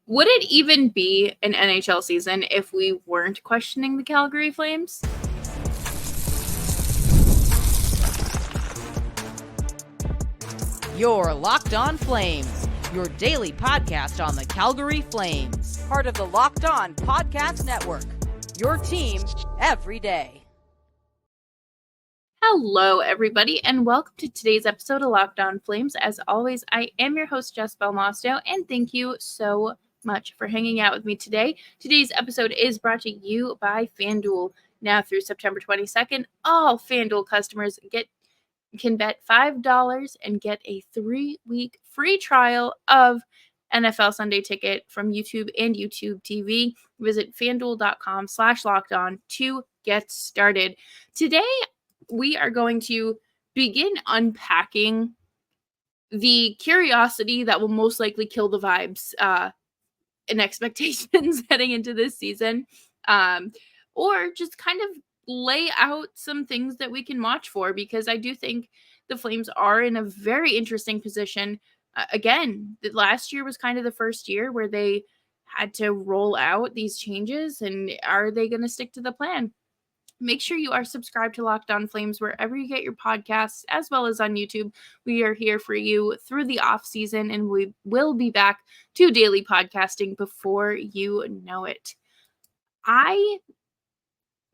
Would it even be an NHL season if we weren't questioning the Calgary Flames? You're Locked On Flames, your daily podcast on the Calgary Flames. Part of the Locked On Podcast Network, your team every day. Hello, everybody, and welcome to today's episode of Locked On Flames. As always, I am your host, Jess Belmosto, and thank you so much for hanging out with me today. Today's episode is brought to you by FanDuel. Now through September 22nd, all FanDuel customers can bet $5 and get a 3-week free trial of NFL Sunday Ticket from YouTube and YouTube TV. Visit FanDuel.com/lockedon to get started. Today, we are going to begin unpacking the curiosity that will most likely kill the vibes and expectations heading into this season, or just kind of lay out some things that we can watch for, because I do think the Flames are in a very interesting position. Again, the last year was kind of the first year where they had to roll out these changes, and are they going to stick to the plan? Make sure you are subscribed to Locked On Flames wherever you get your podcasts, as well as on YouTube. We are here for you through the off season, and we will be back to daily podcasting before you know it. I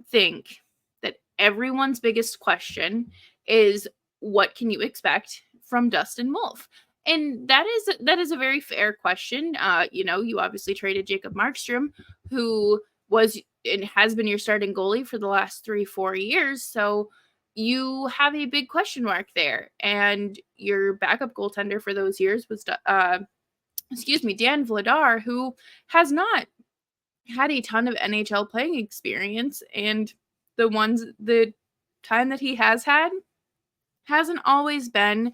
think that everyone's biggest question is, what can you expect from Dustin Wolf? And that is a very fair question. You obviously traded Jacob Markstrom, who was and has been your starting goalie for the last 3-4 years. So you have a big question mark there. And your backup goaltender for those years was, Dan Vladar, who has not had a ton of NHL playing experience. And the time that he has had hasn't always been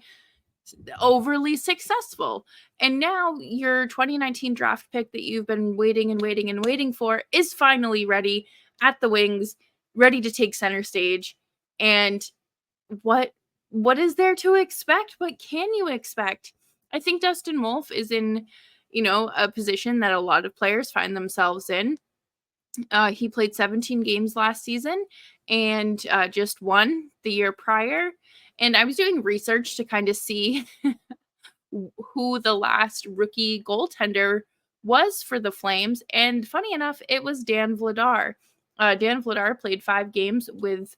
overly successful. And now your 2019 draft pick that you've been waiting for is finally ready at the wings, ready to take center stage. And what is there to expect? What can you expect? I think Dustin Wolf is in, a position that a lot of players find themselves in. He played 17 games last season and just one the year prior. And I was doing research to kind of see who the last rookie goaltender was for the Flames. And funny enough, it was Dan Vladar. Dan Vladar played 5 games with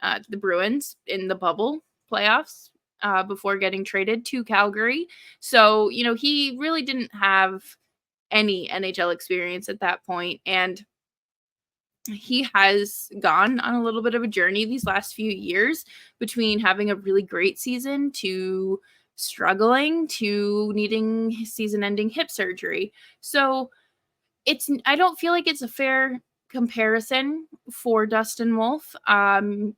the Bruins in the bubble playoffs before getting traded to Calgary. So, he really didn't have any NHL experience at that point. And he has gone on a little bit of a journey these last few years, between having a really great season to struggling to needing season-ending hip surgery. So I don't feel like it's a fair comparison for Dustin Wolf. Dustin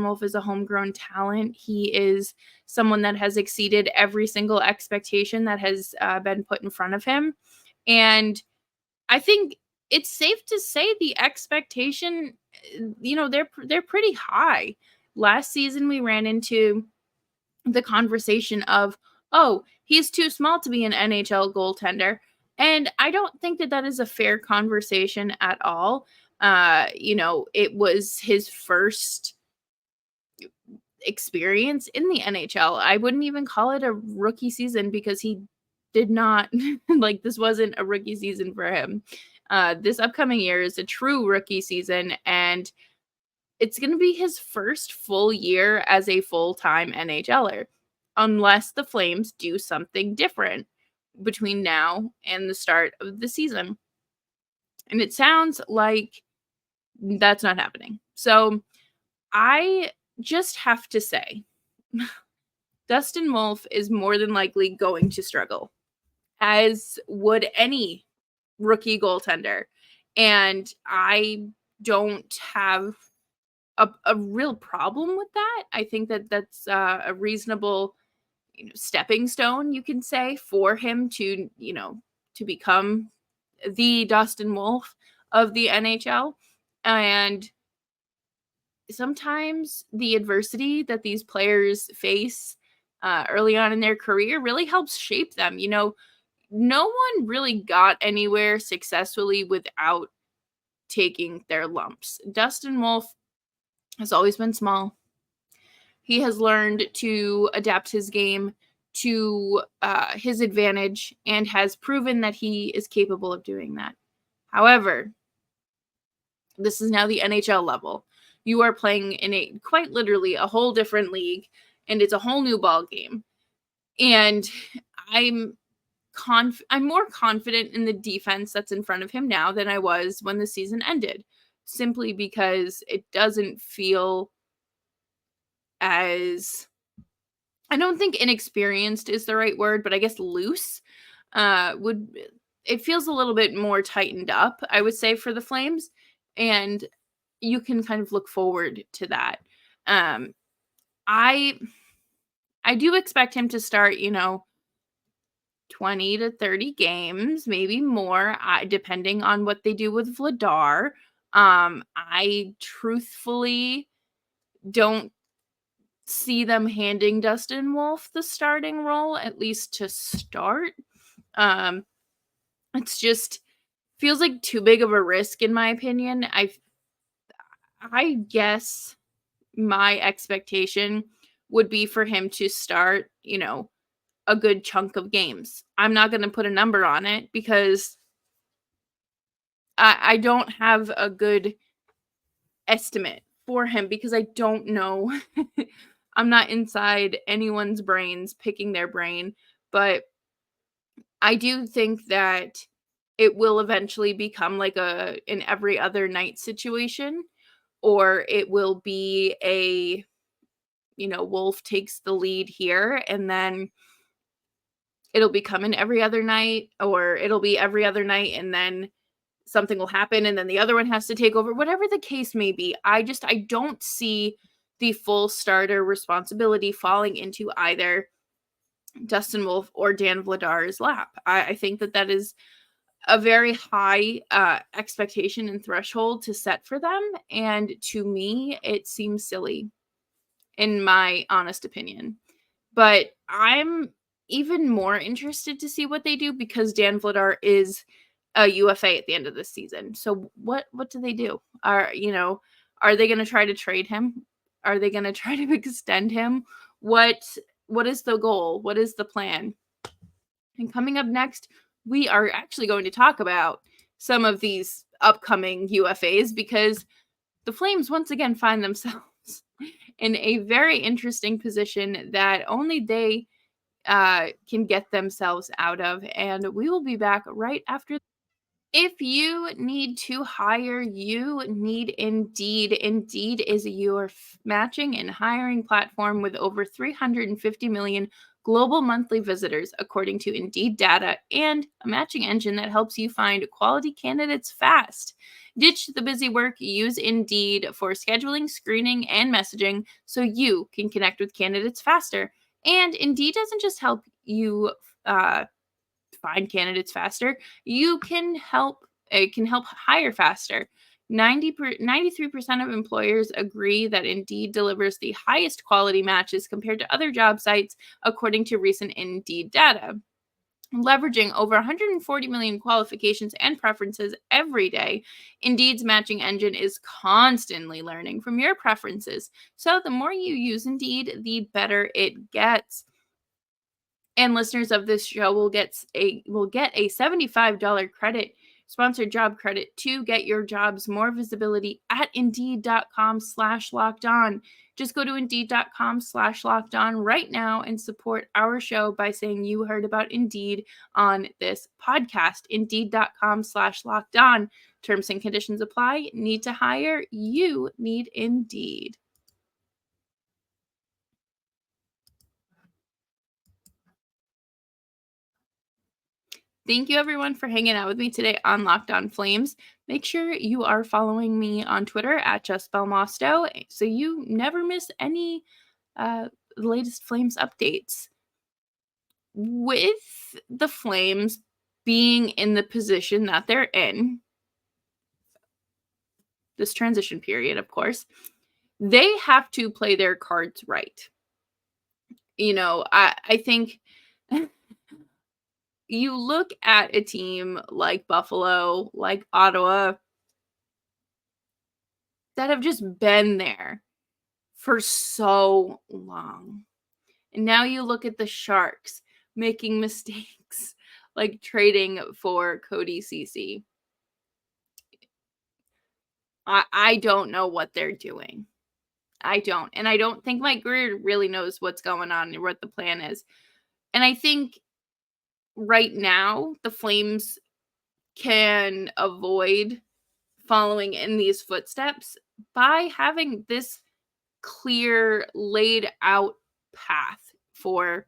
Wolf is a homegrown talent. He is someone that has exceeded every single expectation that has been put in front of him. And I think it's safe to say the expectation, they're pretty high. Last season, we ran into the conversation of, oh, he's too small to be an NHL goaltender. And I don't think that is a fair conversation at all. It was his first experience in the NHL. I wouldn't even call it a rookie season, because he did not, this wasn't a rookie season for him. This upcoming year is a true rookie season, and it's going to be his first full year as a full-time NHLer, unless the Flames do something different between now and the start of the season. And it sounds like that's not happening. So I just have to say, Dustin Wolf is more than likely going to struggle, as would any rookie goaltender. And I don't have a real problem with that. I think that's a reasonable stepping stone, you can say, for him to become the Dustin Wolf of the NHL. And sometimes the adversity that these players face early on in their career really helps shape them. no one really got anywhere successfully without taking their lumps. Dustin Wolf has always been small. He has learned to adapt his game to his advantage and has proven that he is capable of doing that. However, this is now the NHL level. You are playing in quite literally a whole different league, and it's a whole new ball game. And I'm more confident in the defense that's in front of him now than I was when the season ended, simply because it doesn't feel as, I don't think inexperienced is the right word, but I guess loose it feels a little bit more tightened up, I would say, for the Flames, and you can kind of look forward to that. I do expect him to start, 20 to 30 games, maybe more, depending on what they do with Vladar. I truthfully don't see them handing Dustin Wolf the starting role, at least to start. It's just feels like too big of a risk, in my opinion. I guess my expectation would be for him to start, a good chunk of games. I'm not going to put a number on it because I don't have a good estimate for him because I don't know. I'm not inside anyone's brains picking their brain, but I do think that it will eventually become like an every other night situation, or it will be a, Wolf takes the lead here and then it'll become an every other night, or it'll be every other night and then something will happen and then the other one has to take over, whatever the case may be. I don't see the full starter responsibility falling into either Dustin Wolf or Dan Vladar's lap. I think that is a very high expectation and threshold to set for them. And to me, it seems silly, in my honest opinion. But I'm even more interested to see what they do because Dan Vladar is a UFA at the end of this season. So what do they do? Are they going to try to trade him? Are they going to try to extend him? What is the goal? What is the plan? And coming up next, we are actually going to talk about some of these upcoming UFAs because the Flames once again find themselves in a very interesting position that only they can get themselves out of. And we will be back right after. If you need to hire, you need Indeed. Indeed is your matching and hiring platform with over 350 million global monthly visitors, according to Indeed data, and a matching engine that helps you find quality candidates fast. Ditch the busy work. Use Indeed for scheduling, screening, and messaging so you can connect with candidates faster. And Indeed doesn't just help you find candidates faster. It can help hire faster. 93% of employers agree that Indeed delivers the highest quality matches compared to other job sites, according to recent Indeed data. Leveraging over 140 million qualifications and preferences every day, Indeed's matching engine is constantly learning from your preferences. So the more you use Indeed, the better it gets. And listeners of this show will get a $75 credit, sponsored job credit, to get your jobs more visibility at Indeed.com/lockedon. Just go to Indeed.com/lockedon right now and support our show by saying you heard about Indeed on this podcast. Indeed.com/lockedon. Terms and conditions apply. Need to hire? You need Indeed. Thank you, everyone, for hanging out with me today on Locked On Flames. Make sure you are following me on Twitter at JustBelmosto so you never miss any latest Flames updates. With the Flames being in the position that they're in, this transition period, of course, they have to play their cards right. I think you look at a team like Buffalo, like Ottawa, that have just been there for so long. And now you look at the Sharks making mistakes like trading for Cody Ceci. I don't know what they're doing. I don't. And I don't think Mike Grier really knows what's going on and what the plan is. And I think right now the Flames can avoid following in these footsteps by having this clear, laid out path for,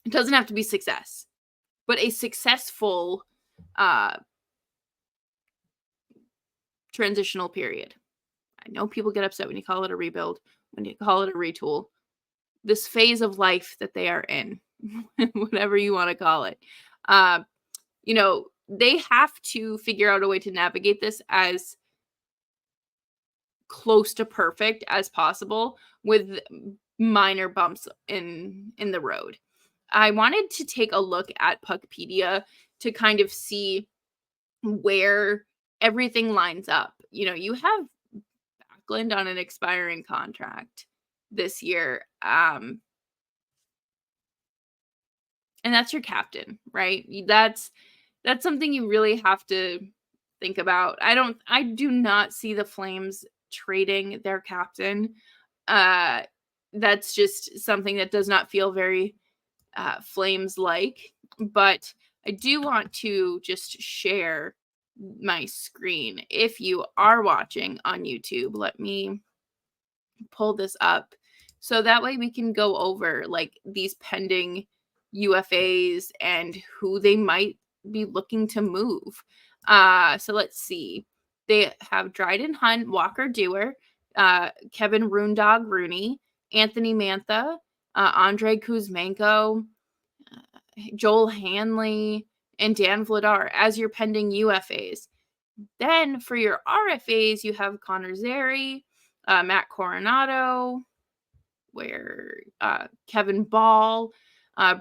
it doesn't have to be success, but a successful transitional period. I know people get upset when you call it a rebuild, when you call it a retool. This phase of life that they are in, whatever you want to call it. They have to figure out a way to navigate this as close to perfect as possible with minor bumps in the road. I wanted to take a look at Puckpedia to kind of see where everything lines up. You have Backlund on an expiring contract this year. And that's your captain, right? That's something you really have to think about. I do not see the Flames trading their captain. That's just something that does not feel very Flames like. But I do want to just share my screen. If you are watching on YouTube, let me pull this up so that way we can go over like these pending UFAs and who they might be looking to move. So let's see. They have Dryden Hunt, Walker Dewar, Kevin Roondog Rooney, Anthony Mantha, Andrei Kuzmenko, Joel Hanley, and Dan Vladar as your pending UFAs. Then for your RFAs, you have Connor Zary, Matt Coronado, Kevin Ball,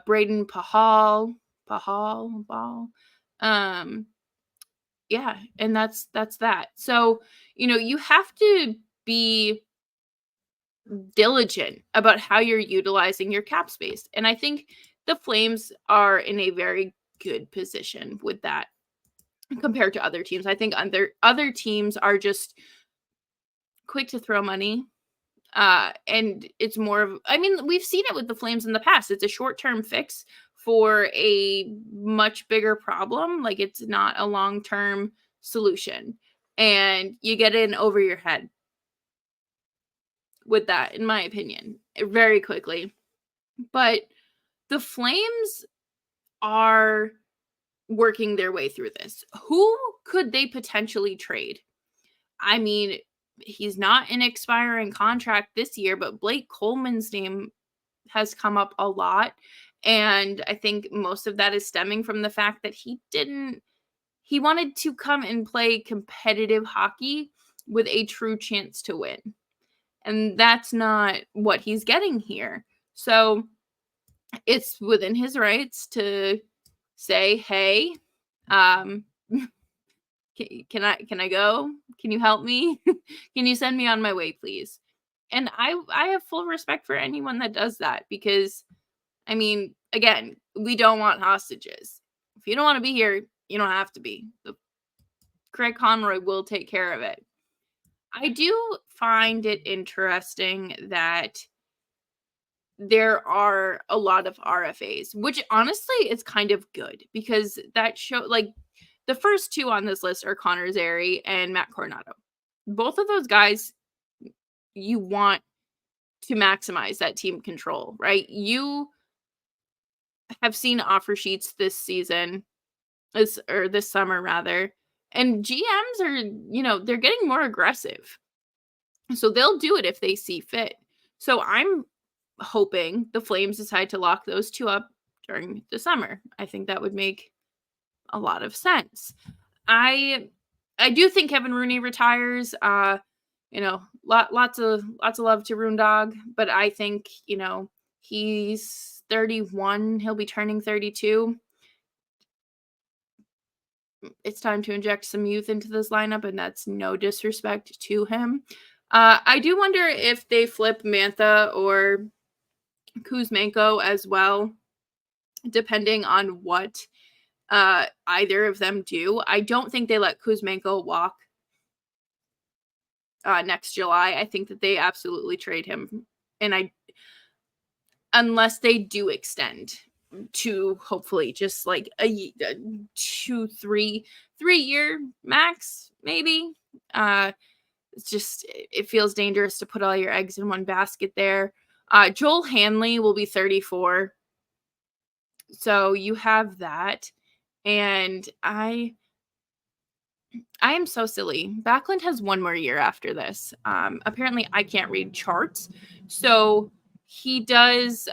Braden Pahal. Yeah, and that's that. So, you have to be diligent about how you're utilizing your cap space. And I think the Flames are in a very good position with that compared to other teams. I think other teams are just quick to throw money. And it's more of, we've seen it with the Flames in the past. It's a short-term fix for a much bigger problem. Like, it's not a long-term solution. And you get in over your head with that, in my opinion, very quickly. But the Flames are working their way through this. Who could they potentially trade? He's not an expiring contract this year, but Blake Coleman's name has come up a lot. And I think most of that is stemming from the fact that he wanted to come and play competitive hockey with a true chance to win. And that's not what he's getting here. So it's within his rights to say, hey, can I go? Can you help me? Can you send me on my way, please? And I have full respect for anyone that does that because, again, we don't want hostages. If you don't want to be here, you don't have to be. Craig Conroy will take care of it. I do find it interesting that there are a lot of RFAs, which honestly is kind of good because that show, like, the first two on this list are Connor Zary and Matt Coronado. Both of those guys, you want to maximize that team control, right? You have seen offer sheets this season, this summer rather, and GMs are, they're getting more aggressive. So they'll do it if they see fit. So I'm hoping the Flames decide to lock those two up during the summer. I think that would make a lot of sense. I do think Kevin Rooney retires. Lots of love to Roondog, but I think, he's 31. He'll be turning 32. it's time to inject some youth into this lineup, and that's no disrespect to him. I do wonder if they flip Mantha or Kuzmenko as well, depending on what either of them do. I don't think they let Kuzmenko walk next July. I think that they absolutely trade him, and unless they do extend to hopefully just like a 2-3 year max, maybe. It feels dangerous to put all your eggs in one basket there. Joel Hanley will be 34. So you have that. And I am so silly. Backlund has one more year after this. Apparently I can't read charts. So he does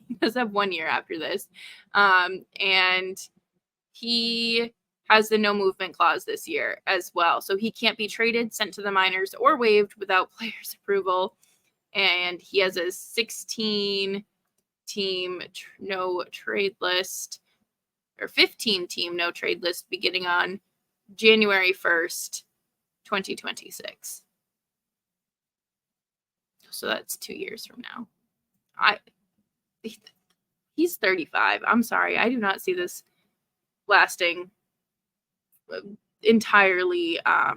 he does have 1 year after this. And he has the no movement clause this year as well. So he can't be traded, sent to the minors, or waived without players' approval. And he has a 16-team no trade list, or 15-team no trade list beginning on January 1st, 2026. So that's 2 years from now. He's 35. I'm sorry. I do not see this lasting entirely. I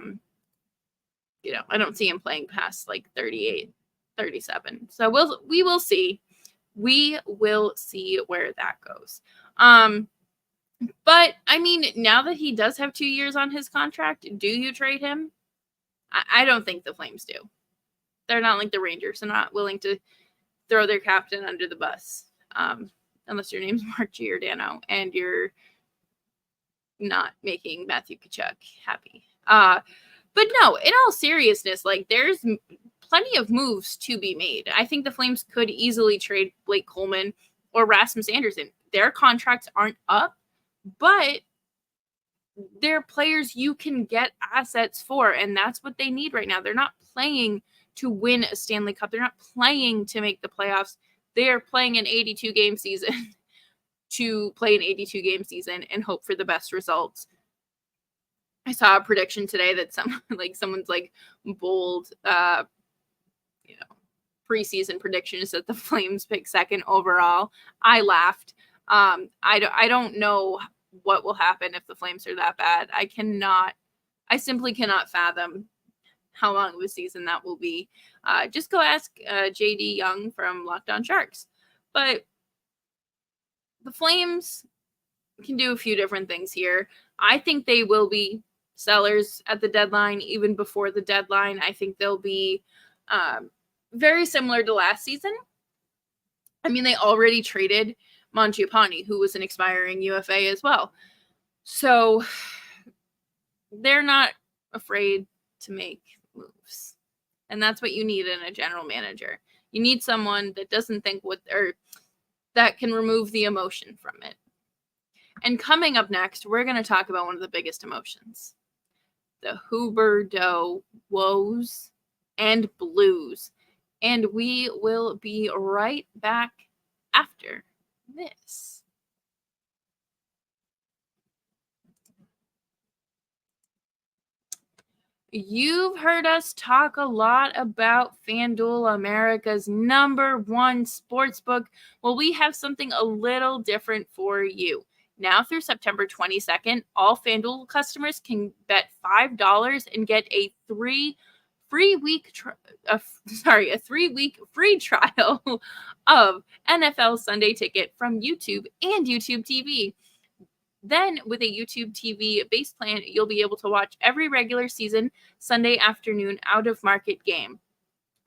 don't see him playing past like 38, 37. So we will see. We will see where that goes. But I mean, now that he does have 2 years on his contract, do you trade him? I don't think the Flames do. They're not like the Rangers. They're not willing to throw their captain under the bus. Unless your name's Mark Giordano and you're not making Matthew Tkachuk happy. But no, in all seriousness, like there's plenty of moves to be made. I think the Flames could easily trade Blake Coleman or Rasmus Anderson. Their contracts aren't up, but they're players you can get assets for, and that's what they need right now. They're not playing to win a Stanley Cup. They're not playing to make the playoffs. They are playing an 82-game season to play an 82-game season and hope for the best results. I saw a prediction today that someone's like bold, preseason prediction is that the Flames pick second overall. I laughed. I don't know what will happen if the Flames are that bad. I simply cannot fathom how long of a season that will be. Just go ask JD Young from Locked On Sharks. But the Flames can do a few different things here. I think they will be sellers at the deadline, even before the deadline. I think they'll be very similar to last season. I mean, they already traded Mangiapane, who was an expiring UFA as well. So they're not afraid to make moves. And that's what you need in a general manager. You need someone that doesn't think that can remove the emotion from it. And coming up next, we're going to talk about one of the biggest emotions, the Huberdeau woes and blues. And we will be right back after this. You've heard us talk a lot about FanDuel, America's #1 sportsbook. Well, we have something a little different for you. Now through September 22nd, all FanDuel customers can bet $5 and get a 3-week free trial of NFL Sunday Ticket from YouTube and YouTube TV. Then, with a YouTube TV base plan, you'll be able to watch every regular season Sunday afternoon out-of-market game.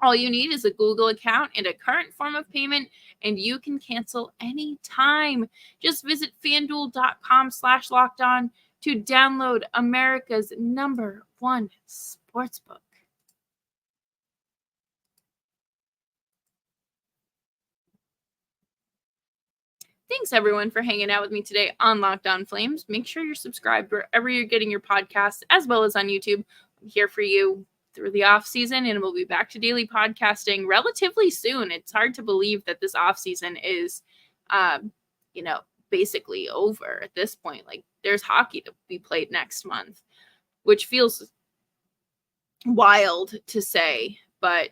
All you need is a Google account and a current form of payment, and you can cancel anytime. Just visit FanDuel.com/lockedon to download America's #1 sportsbook. Thanks, everyone, for hanging out with me today on Locked On Flames. Make sure you're subscribed wherever you're getting your podcasts, as well as on YouTube. I'm here for you through the off season, and we'll be back to daily podcasting relatively soon. It's hard to believe that this off season is, basically over at this point. Like, there's hockey to be played next month, which feels wild to say, but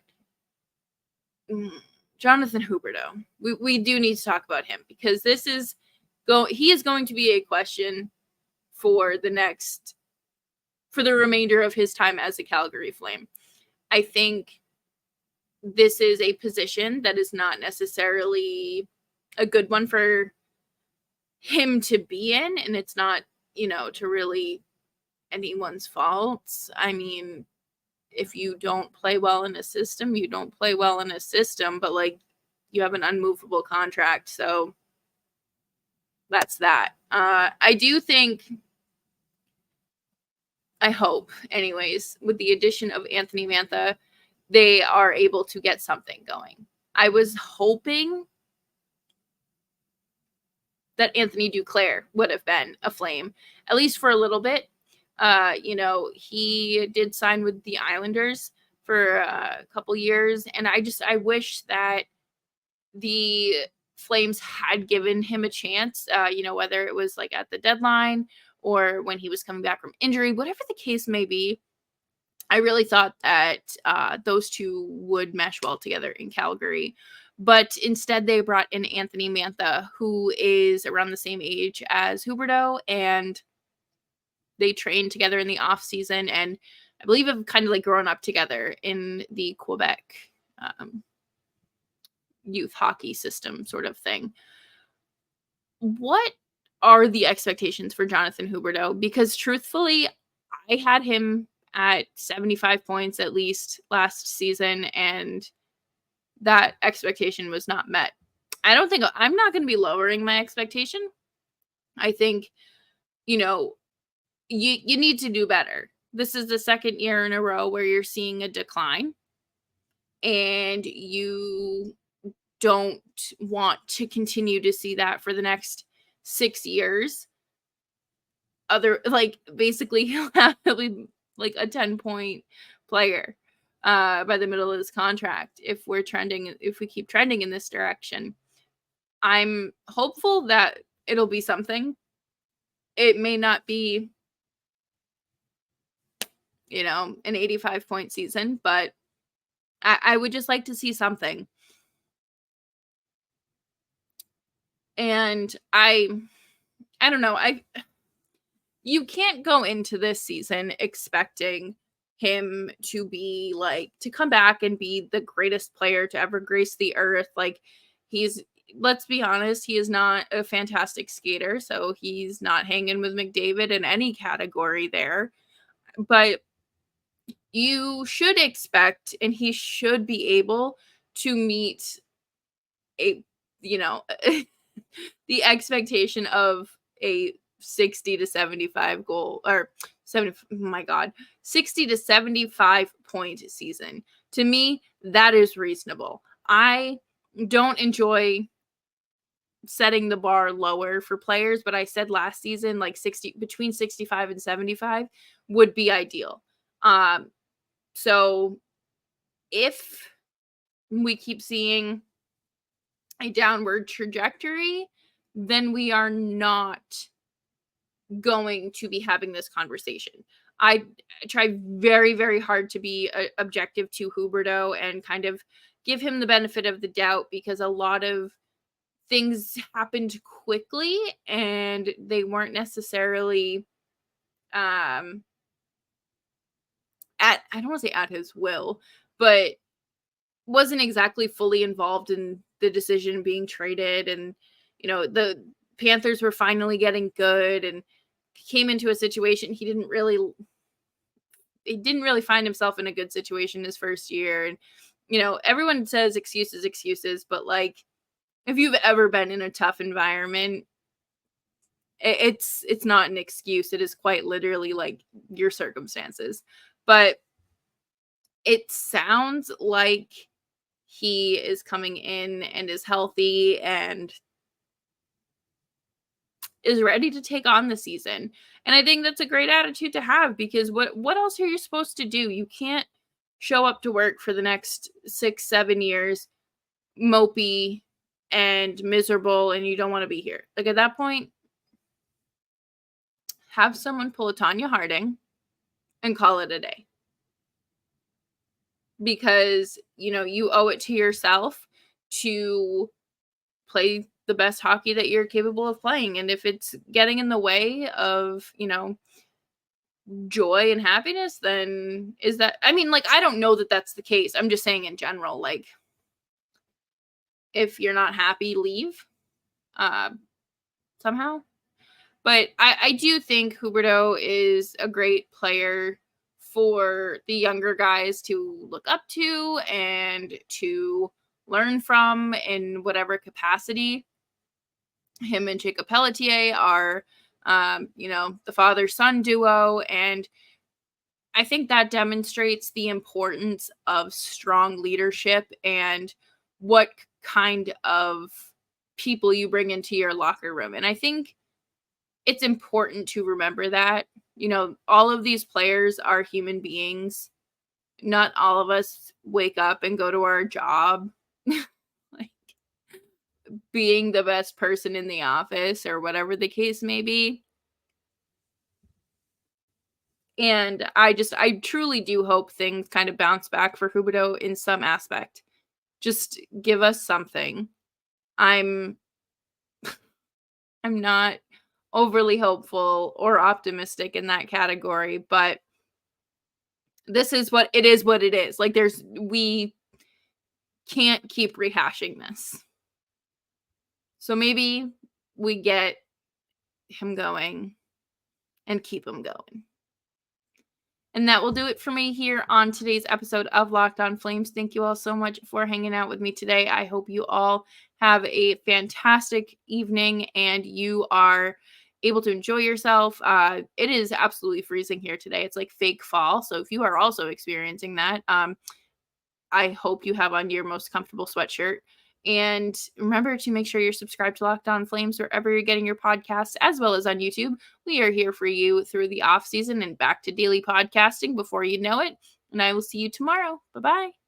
Jonathan Huberdeau, we do need to talk about him, because he is going to be a question for the remainder of his time as a Calgary Flame. I think this is a position that is not necessarily a good one for him to be in, and it's not, to really anyone's fault. I mean, if you don't play well in a system, you don't play well in a system, but like, you have an unmovable contract, so that's that. I do think, I hope anyways, with the addition of Anthony Mantha, they are able to get something going. I was hoping that Anthony Duclair would have been a Flame, at least for a little bit. He did sign with the Islanders for a couple years, and I wish that the Flames had given him a chance, whether it was like at the deadline or when he was coming back from injury, whatever the case may be. I really thought that those two would mesh well together in Calgary. But instead, they brought in Anthony Mantha, who is around the same age as Huberdeau, and they trained together in the off season, and I believe have kind of like grown up together in the Quebec youth hockey system sort of thing. What are the expectations for Jonathan Huberdeau? Because truthfully, I had him at 75 points at least last season, and that expectation was not met. I'm not going to be lowering my expectation. I think, you need to do better. This is the second year in a row where you're seeing a decline, and you don't want to continue to see that for the next 6 years. Basically, he'll have like a 10-point player by the middle of his contract if we keep trending in this direction. I'm hopeful that it'll be something. It may not be, an 85-point season, but I would just like to see something. And I don't know. You can't go into this season expecting him to be to come back and be the greatest player to ever grace the earth. Let's be honest, he is not a fantastic skater, so he's not hanging with McDavid in any category there. But you should expect, and he should be able to meet the expectation of a 60 to 75 goal, or 60 to 75 point season. To me, that is reasonable. I don't enjoy setting the bar lower for players, but I said last season, between 65 and 75 would be ideal. So if we keep seeing a downward trajectory, then we are not going to be having this conversation. I try very, very hard to be objective to Huberdeau and kind of give him the benefit of the doubt, because a lot of things happened quickly and they weren't necessarily I don't want to say at his will, but wasn't exactly fully involved in the decision being traded. And, the Panthers were finally getting good and came into a situation he didn't really find himself in a good situation his first year. And, everyone says excuses, but if you've ever been in a tough environment, it's not an excuse. It is quite literally your circumstances. But it sounds like he is coming in and is healthy and is ready to take on the season. And I think that's a great attitude to have, because what else are you supposed to do? You can't show up to work for the next 6-7 years mopey and miserable and you don't want to be here. Like, at that point, have someone pull a Tanya Harding and call it a day. Because, you owe it to yourself to play the best hockey that you're capable of playing. And if it's getting in the way of, joy and happiness, then I don't know that that's the case. I'm just saying in general, like, if you're not happy, leave somehow. But I do think Huberdeau is a great player for the younger guys to look up to and to learn from in whatever capacity. Him and Jacob Pelletier are, the father-son duo, and I think that demonstrates the importance of strong leadership and what kind of people you bring into your locker room. And I think it's important to remember that, all of these players are human beings. Not all of us wake up and go to our job like being the best person in the office or whatever the case may be. And I truly do hope things kind of bounce back for Huberdeau in some aspect. Just give us something. I'm not overly hopeful or optimistic in that category, but this is what it is. Like, we can't keep rehashing this. So maybe we get him going and keep him going. And that will do it for me here on today's episode of Locked On Flames. Thank you all so much for hanging out with me today. I hope you all have a fantastic evening and you are able to enjoy yourself. It is absolutely freezing here today. It's like fake fall. So if you are also experiencing that, I hope you have on your most comfortable sweatshirt. And remember to make sure you're subscribed to Locked On Flames wherever you're getting your podcasts, as well as on YouTube. We are here for you through the off season and back to daily podcasting before you know it. And I will see you tomorrow. Bye-bye.